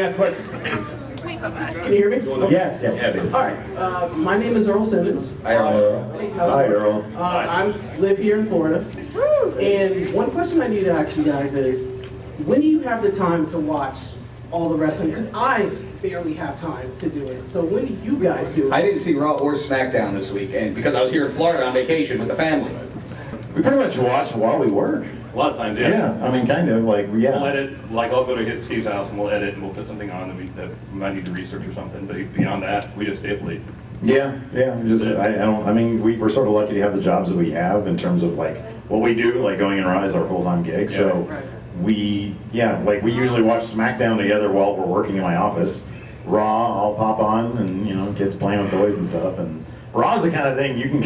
me ask a question. Can you hear me? Yes, yes. All right. My name is Earl Simmons. Hi, Earl. Hi, Earl. I live here in Florida. And one question I need to ask you guys is, when do you have the time to watch all the wrestling? Because I barely have time to do it. So when do you guys do it? I didn't see Raw or SmackDown this weekend because I was here in Florida on vacation with the family. We pretty much watch while we work. A lot of times, yeah. Yeah, I mean, kind of, like, yeah. We'll edit, like I'll go to Steve's house and we'll edit and we'll put something on that we might need to research or something, but beyond that, we just stay up late. Yeah, just, I mean, we're sort of lucky to have the jobs that we have in terms of, like, what we do, like going in Raw is our full-time gig, so we usually watch SmackDown together while we're working in my office. Raw, I'll pop on and, you know, kids playing with toys and stuff, and Raw's the kind of thing you can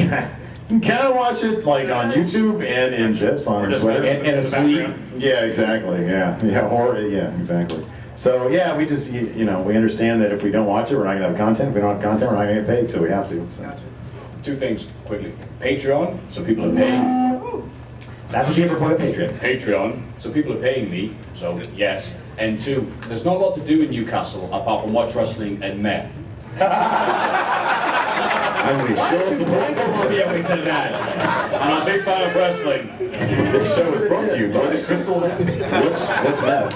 kind of watch it like on YouTube and in GIFs on Twitter. And asleep. Yeah, exactly. Yeah, exactly. So yeah, we just you know, we understand that if we don't watch it, we're not gonna have content. If we don't have content, we're not gonna get paid, so we have to. So. Two things quickly. Patreon, so people are paying. That's what you ever put on Patreon. Patreon, so people are paying me, so yes. And two, there's not a lot to do in Newcastle apart from watch wrestling and meth. I'm gonna show support. Yeah, we said that. I'm a big fan of wrestling. This show is brought to you by Crystal. What's meth?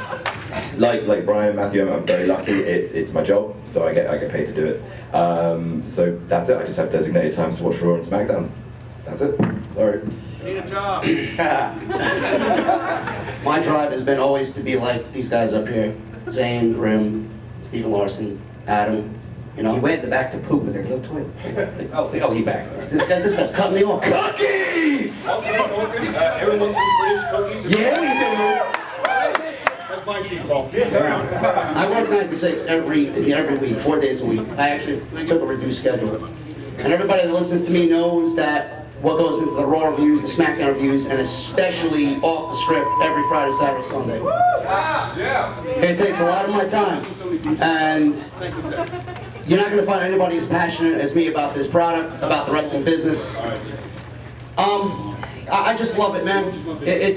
Like Brian and Matthew, I'm very lucky. It's my job, so I get paid to do it. So that's it. I just have designated times to watch Raw and SmackDown. That's it. Sorry. Need a job. My drive has been always to be like these guys up here: Zane, Grim, Stephen Larson, Adam. You know, he went in the back to poop with their little toilet. Oh, he's back. This guy's cutting me off. Cookies! Everyone wants some British cookies? Yeah, we do. That's my cheap call. I work 9 to 6 every week, 4 days a week. I actually took a reduced schedule. And everybody that listens to me knows that what goes into the Raw reviews, the SmackDown reviews, and especially off the script every Friday, Saturday, Sunday. It takes a lot of my time. And you're not going to find anybody as passionate as me about this product, about the wrestling business. I just love it, man. It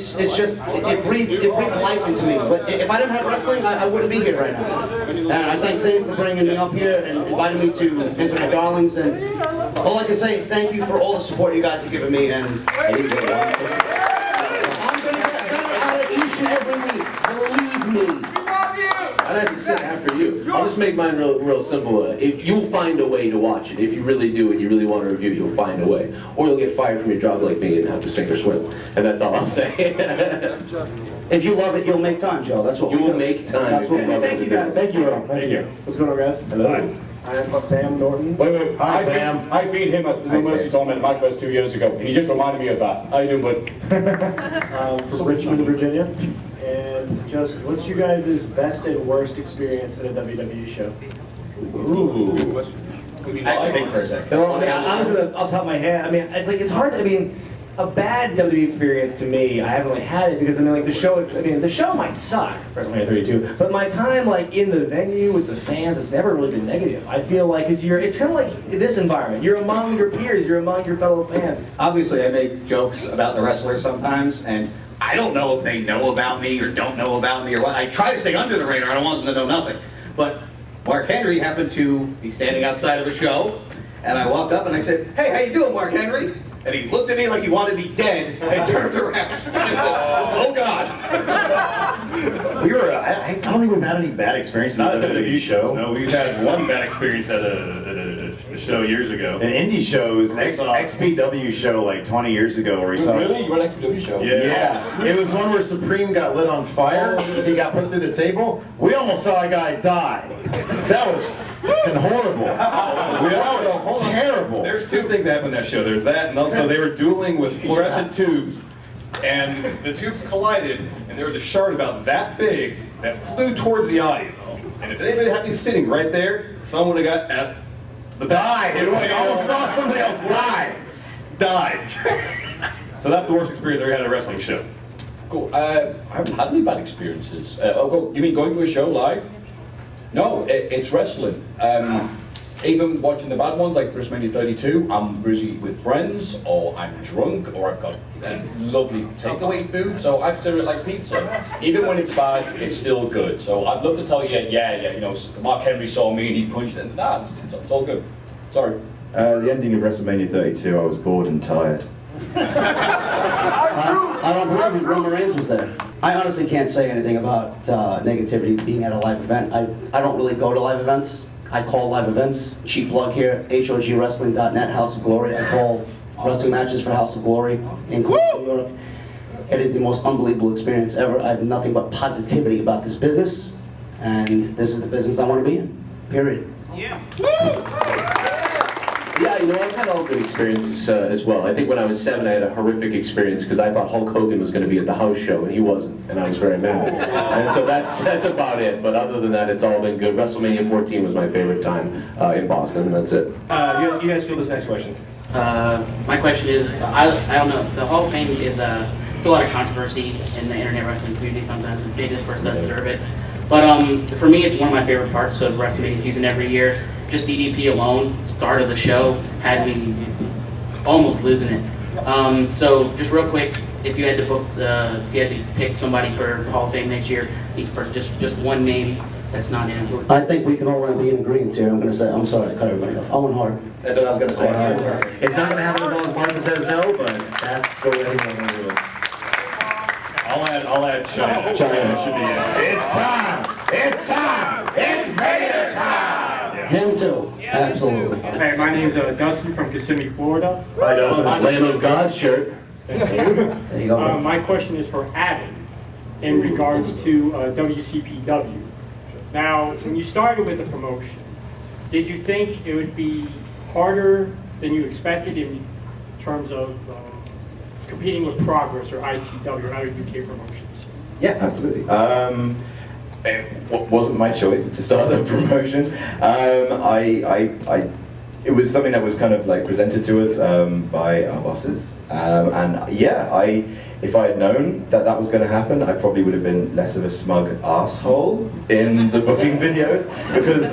breathes life into me. But if I didn't have wrestling, I wouldn't be here right now. And I thank Zane for bringing me up here and inviting me to Internet Darlings. And all I can say is thank you for all the support you guys have given me. And I'm going to get better at it each and every week. Believe me. I'd have to say after you. I'll just make mine real simple. If you'll find a way to watch it. If you really do and you really want to review it, you'll find a way. Or you'll get fired from your job like me and have to sink or swim. And that's all I'll say. If you love it, you'll make time, Joe. That's what you will make time. That's what we do. Thank you guys. Thank you, Earl. Thank you. What's going on, guys? Hello. I'm Sam Norton. Wait. Hi, Sam. I beat him at the No Mercy tournament at McFest 2 years ago, and he just reminded me of that. How you doing, bud? From Richmond, Virginia. And just, what's you guys' best and worst experience at a WWE show? Ooh. I think for a second. No, I mean, honestly, off the top of my head, I mean, it's hard. I mean, a bad WWE experience to me, I haven't really had it because I mean, like the show. The show might suck, WrestleMania 32, but my time like in the venue with the fans, it's never really been negative. I feel like it's kind of like this environment. You're among your peers. You're among your fellow fans. Obviously, I make jokes about the wrestlers sometimes, and I don't know if they know about me or don't know about me or what. I try to stay under the radar. I don't want them to know nothing. But Mark Henry happened to be standing outside of a show, and I walked up and I said, "Hey, how you doing, Mark Henry?" And he looked at me like he wanted me dead and turned around. Oh, God. I don't think we've had any bad experiences at a WWE show. No, we've had one bad experience at a show years ago. An indie show, an XPW show like 20 years ago where we saw... Really? You were at an XPW show? Yeah. It was one where Supreme got lit on fire. He got put through the table. We almost saw a guy die. That was fucking horrible. That was terrible. There's two things that happened in that show. There's that, and also they were dueling with fluorescent tubes, and the tubes collided, and there was a shard about that big that flew towards the audience. And if anybody had been sitting right there, someone would have got at the died. It almost saw somebody else die. Died. So that's the worst experience I ever had at a wrestling show. Cool. I haven't had any bad experiences. You mean going to a show live? No, it's wrestling. Even watching the bad ones like WrestleMania 32, I'm busy with friends, or I'm drunk, or I've got lovely takeaway food, so I consider it like pizza. Even when it's bad, it's still good. So I'd love to tell you, yeah, you know, Mark Henry saw me and he punched it. Nah, it's all good. Sorry. The ending of WrestleMania 32, I was bored and tired. I don't believe Roman Reigns was there. I honestly can't say anything about negativity being at a live event. I don't really go to live events. I call live events. Cheap plug here, hogwrestling.net, House of Glory. I call wrestling matches for House of Glory in Queens, New York. It is the most unbelievable experience ever. I have nothing but positivity about this business, and this is the business I want to be in, period. Yeah. Yeah, you know, I've had all good experiences as well. I think when I was 7, I had a horrific experience because I thought Hulk Hogan was going to be at the house show, and he wasn't, and I was very mad. And so that's about it. But other than that, it's all been good. WrestleMania 14 was my favorite time in Boston, and that's it. You guys feel this next question. My question is, I don't know, the Hall of Fame is it's a lot of controversy in the internet wrestling community sometimes. Maybe this person doesn't deserve it. But for me, it's one of my favorite parts of WrestleMania season every year. Just DDP alone, start of the show, had me almost losing it. So just real quick, if you had to pick somebody for Hall of Fame next year, each person, just one name that's not in it. I think we can all be in agreement here. I'm going to say, I'm sorry, I cut everybody off. Owen Hart. That's what I was going to say. It's not going to happen as long as Martha says no, but that's the way I'm going to do it. I'll add China. China should be in. It's time! It's time! It's Vader time! Him too. Absolutely. Hey, my name is Dustin from Kissimmee, Florida. Hi, Dustin. Lamb of God shirt. There you go. My question is for Adam in regards to WCPW. Now, when you started with the promotion, did you think it would be harder than you expected in terms of competing with Progress or ICW or other UK promotions? Yeah, absolutely. It wasn't my choice to start the promotion. It was something that was kind of like presented to us by our bosses, and yeah, if I had known that that was going to happen, I probably would have been less of a smug asshole in the booking videos, because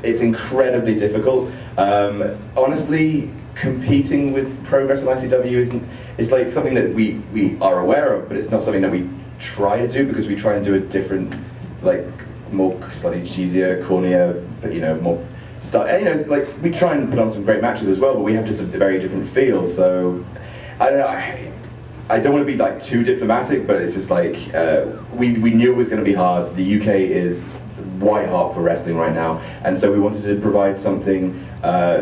it's incredibly difficult. Honestly, competing with Progress and ICW is like something that we are aware of, but it's not something that we try to do, because we try and do a different, like, more slightly cheesier, cornier, but you know, more stuff. And, you know, like, we try and put on some great matches as well, but we have just a very different feel. So I don't know. I don't want to be like too diplomatic, but it's just like we knew it was going to be hard. The UK is white hot for wrestling right now, and so we wanted to provide something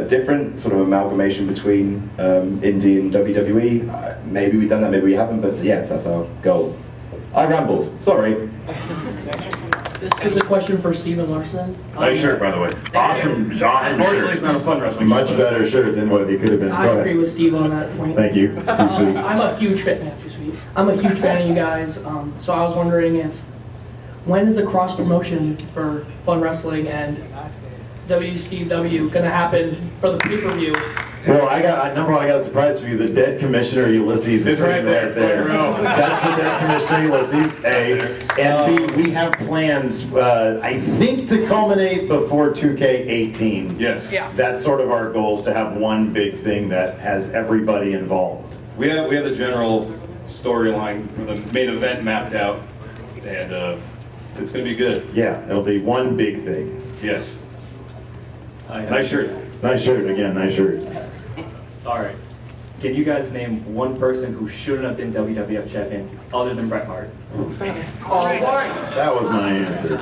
different, sort of amalgamation between indie and WWE. Maybe we've done that, maybe we haven't, but yeah, that's our goal. I rambled. Sorry. This is a question for Steven Larson. Nice shirt, by the way. Awesome, awesome Unfortunately, shirt. it's not a fun wrestling Much shirt. better shirt than what it could have been. Go I ahead. agree with Steve on that point. Thank you. Too sweet. I'm a huge fan. I'm a huge fan of you guys. So I was wondering when is the cross promotion for Fun Wrestling and WCPW going to happen for the pay-per-view? Well, number one, I got a surprise for you. The dead commissioner Ulysses is sitting right there. That's the dead commissioner Ulysses, A. And B, we have plans, I think, to culminate before 2K18. Yes. Yeah. That's sort of our goal, is to have one big thing that has everybody involved. We have the general storyline for the main event mapped out, and it's going to be good. Yeah, it'll be one big thing. Yes. Nice shirt. Nice shirt, again, nice shirt. All right. Can you guys name one person who shouldn't have been WWF champion other than Bret Hart? That was my answer.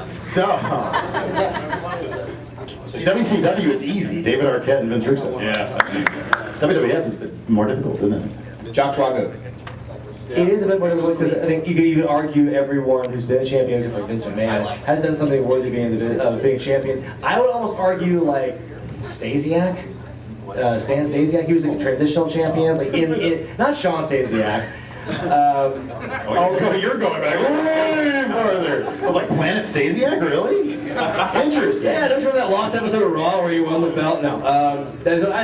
WCW, it's easy. David Arquette and Vince Russo. Yeah. WWF is a bit more difficult, isn't it? Jack Swagger. It is a bit more difficult because I think you could argue everyone who's been a champion, except like Vince McMahon, has done something worthy of being a champion. I would almost argue like Stasiak, Stan Stasiak. He was a transitional champion, like in not Sean Stasiak. You're going back way farther. I was like, Planet Stasiak, really? Interesting. Yeah, don't you remember that lost episode of Raw where he won the belt? No. I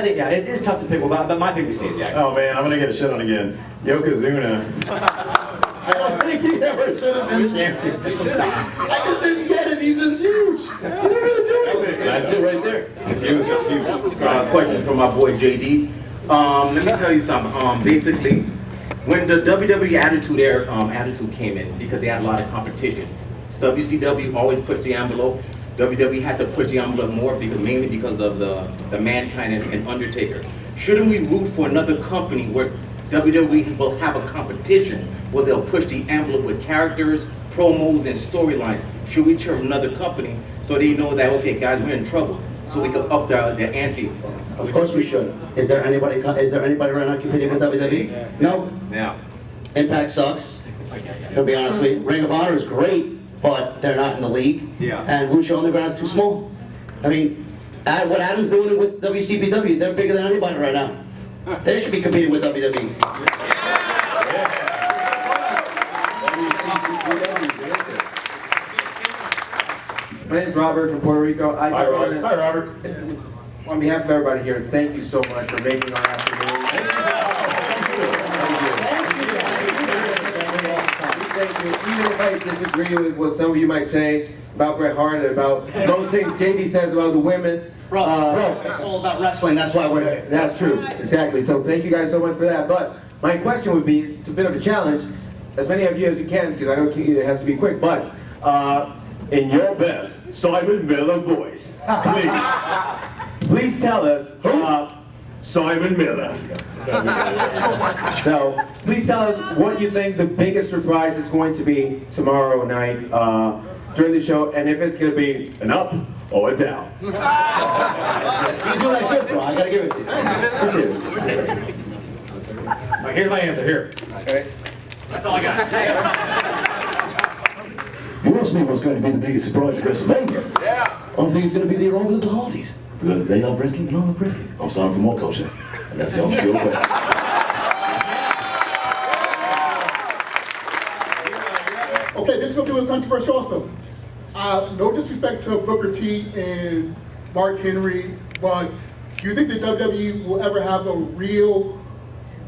think it is tough to pick one, but my pick was Stasiak. Oh man, I'm gonna get shit on again. Yokozuna. I don't think he ever should have been champion. I just didn't get it. He's just huge. He never did anything. That's it right there. Questions from my boy JD. Let me tell you something. Basically, when the WWE Attitude came in, because they had a lot of competition, WCW always pushed the envelope. WWE had to push the envelope more mainly because of the Mankind and Undertaker. Shouldn't we root for another company where WWE will have a competition where they'll push the envelope with characters, promos, and storylines? Should we cheer another company so they know that, okay, guys, we're in trouble, so we can up the ante? Of course we should. Is there anybody right now competing with WWE? No. Yeah. Impact sucks. To be honest with you, Ring of Honor is great, but they're not in the league. Yeah. And Lucha Underground is too small. I mean, what Adam's doing with WCPW, they're bigger than anybody right now. They should be competing with WWE. My name's Robert from Puerto Rico. Hi, Robert. On behalf of everybody here, thank you so much for making our afternoon. Thank you. Even if I disagree with what some of you might say about Bret Hart and about those things JD says about the women. Bro, it's all about wrestling, that's why we're here. That's true, exactly. So thank you guys so much for that. But my question would be, it's a bit of a challenge, as many of you as you can, because I know it has to be quick, but in your best Simon Miller voice, please tell us Simon Miller. So please tell us what you think the biggest surprise is going to be tomorrow night during the show, and if it's going to be an up or a down. You do that good, bro. I gotta give it to you. Appreciate it. Here's my answer, here. Okay. That's all I got. You asked me what's going to be the biggest surprise at WrestleMania. Yeah. I think it's going to be the arrival of the Hardys. Because they love wrestling and I love wrestling. I'm starting from what culture? And that's the answer to your question. Okay, this is going to be a little controversial also. No disrespect to Booker T and Mark Henry, but do you think that WWE will ever have a real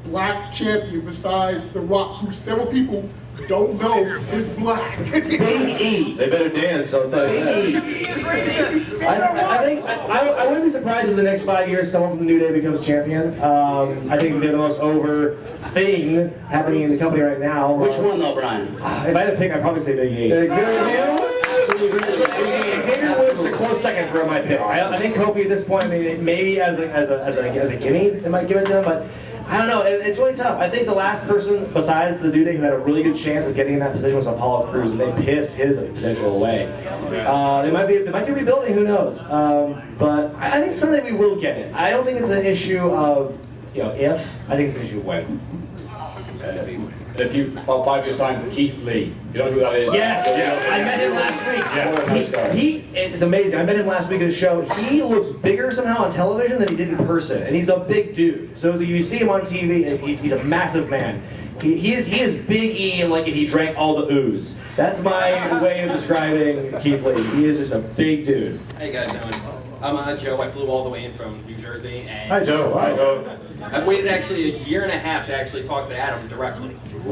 black champion besides The Rock, who several people don't know is black? Big E. They better dance outside that. I wouldn't be surprised if the next 5 years someone from the New Day becomes champion. I think they're the most over thing happening in the company right now. Which one though, Brian? If I had to pick, I'd probably say Big E. Xavier Woods is a close second for my pick. I think Kofi at this point, I mean, maybe as a gimme, they might give it to him, but I don't know. It's really tough. I think the last person besides the New Day who had a really good chance of getting in that position was Apollo Crews, and they pissed his potential away. They might be rebuilding. Who knows? But I think someday we will get it. I don't think it's an issue of if. I think it's an issue of when. About 5 years' time, Keith Lee. You know who that is? Yes, I met him last week. It's amazing. I met him last week at a show. He looks bigger somehow on television than he did in person, and he's a big dude. So you see him on TV, and he's a massive man. He is Big E, like if he drank all the ooze. That's my way of describing Keith Lee. He is just a big dude. How you guys doing? I'm Joe. I flew all the way in from New Jersey. And Hi, Joe. Hi, Joe. I've waited actually a year and a half to actually talk to Adam directly. Good.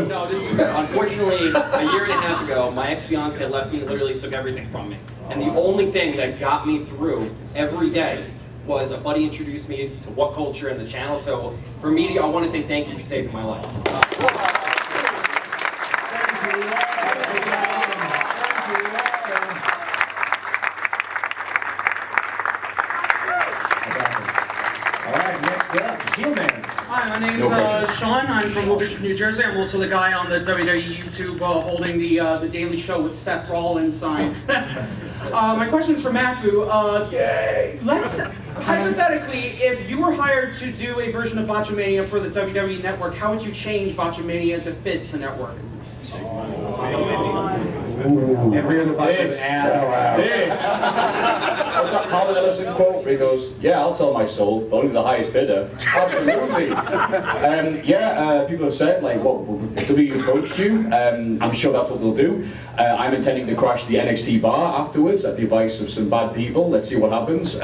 No, this is good. Unfortunately, a year and a half ago, my ex-fiance left me and literally took everything from me. And the only thing that got me through every day was a buddy introduced me to What Culture and the channel. So for media, I want to say thank you for saving my life. Hi, my name's Sean. I'm from Woolwich, New Jersey. I'm also the guy on the WWE YouTube holding the Daily Show with Seth Rollins sign. My question is for Matthew. Let's hypothetically, if you were hired to do a version of Botchamania for the WWE Network, how would you change Botchamania to fit the network? Every other What's that Colin Ellison quote? He goes, "Yeah, I'll sell my soul, but only the highest bidder." Absolutely. People have said, like, "What? WWE approached you?" I'm sure that's what they'll do. I'm intending to crash the NXT bar afterwards at the advice of some bad people. Let's see what happens.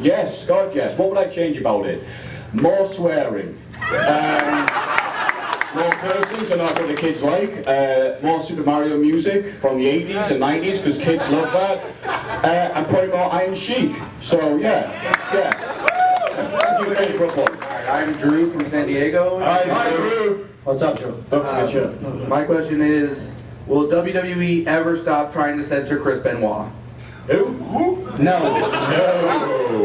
Yes, God, yes. What would I change about it? More swearing. More person to know what the kids like. More Super Mario music from the 80s and 90s because kids love that. And probably more Iron Sheik. So yeah. Thank you very much for I'm Drew from San Diego. Hi, Drew. What's up, Drew? My question is, will WWE ever stop trying to censor Chris Benoit? Who? No.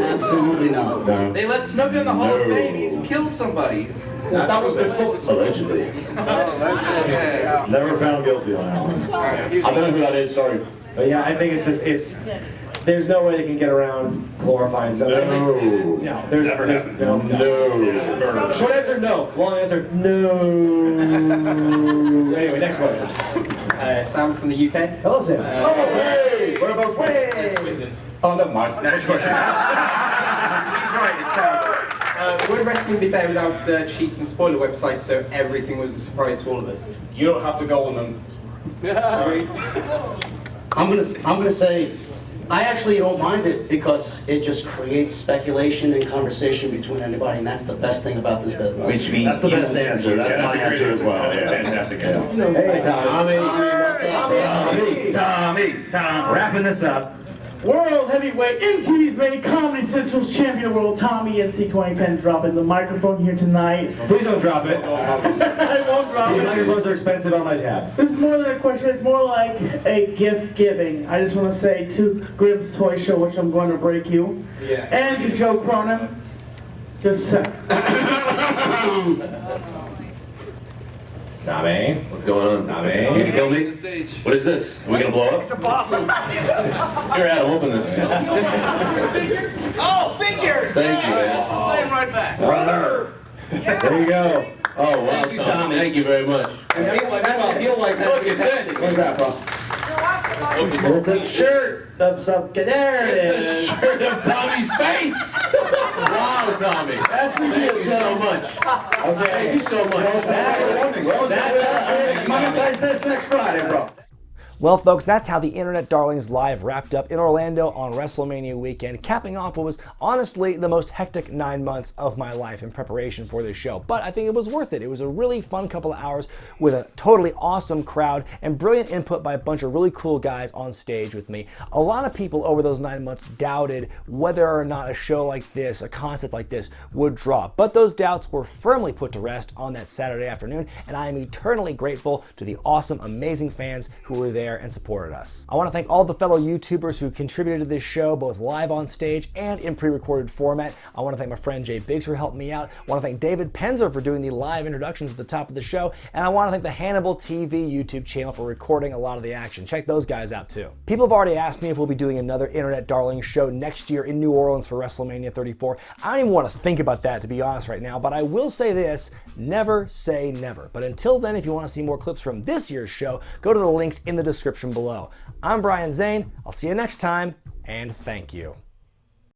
Absolutely not. No. They let Snook in the Hall of Fame. He's killed somebody. That was before. Allegedly. Never found guilty on that one. I don't know who that is, sorry. But yeah, I think there's no way they can get around glorifying something. No, there's never happened. No. Short answer, no. Long answer, no. Anyway, next question. Sam from the UK. Hello, Sam. Hey! Whereabouts? Oh, never mind. Next question. Would wrestling be better without cheats and spoiler websites so everything was a surprise to all of us? You don't have to go on them. I'm gonna say, I actually don't mind it because it just creates speculation and conversation between anybody, and that's the best thing about this business. Which means that's the best answer. That's my answer as well. Yeah. Fantastic. Hey, Tommy, wrapping this up. World Heavyweight MTV's main Comedy Central's champion of the world, Tommy NC 2010, dropping the microphone here tonight. Please don't drop it. I won't drop The it. microphones are expensive on my tab. This is more than a question, it's more like a gift giving. I just want to say to Grimm's Toy Show, which I'm going to break you, and to Joe Cronin, just Tommy, what's going on? Tommy, you gonna kill me? What is this? Are we gonna blow up? It's a bottle. Here, Adam, open this. Oh, figures! Thank you, man. Playing right back. Brother! There you go. Oh, wow, Tommy. Thank you very much. And meanwhile, look at this. What's that, bro? It's a shirt of some. There it is. It's a shirt of Tommy's face. Wow, Tommy. That's Thank you so much. Okay. Thank you so much. Monetize this next Friday, bro. Well, folks, that's how the Internet Darlings Live wrapped up in Orlando on WrestleMania weekend, capping off what was honestly the most hectic 9 months of my life in preparation for this show. But I think it was worth it. It was a really fun couple of hours with a totally awesome crowd and brilliant input by a bunch of really cool guys on stage with me. A lot of people over those 9 months doubted whether or not a show like this, a concept like this, would draw. But those doubts were firmly put to rest on that Saturday afternoon, and I am eternally grateful to the awesome, amazing fans who were there and supported us. I want to thank all the fellow YouTubers who contributed to this show, both live on stage and in pre-recorded format. I want to thank my friend Jay Biggs for helping me out. I want to thank David Penzer for doing the live introductions at the top of the show. And I want to thank the Hannibal TV YouTube channel for recording a lot of the action. Check those guys out too. People have already asked me if we'll be doing another Internet Darling show next year in New Orleans for WrestleMania 34. I don't even want to think about that, to be honest, right now, but I will say this, never say never. But until then, if you want to see more clips from this year's show, go to the links in the description below. I'm Brian Zane. I'll see you next time, and thank you.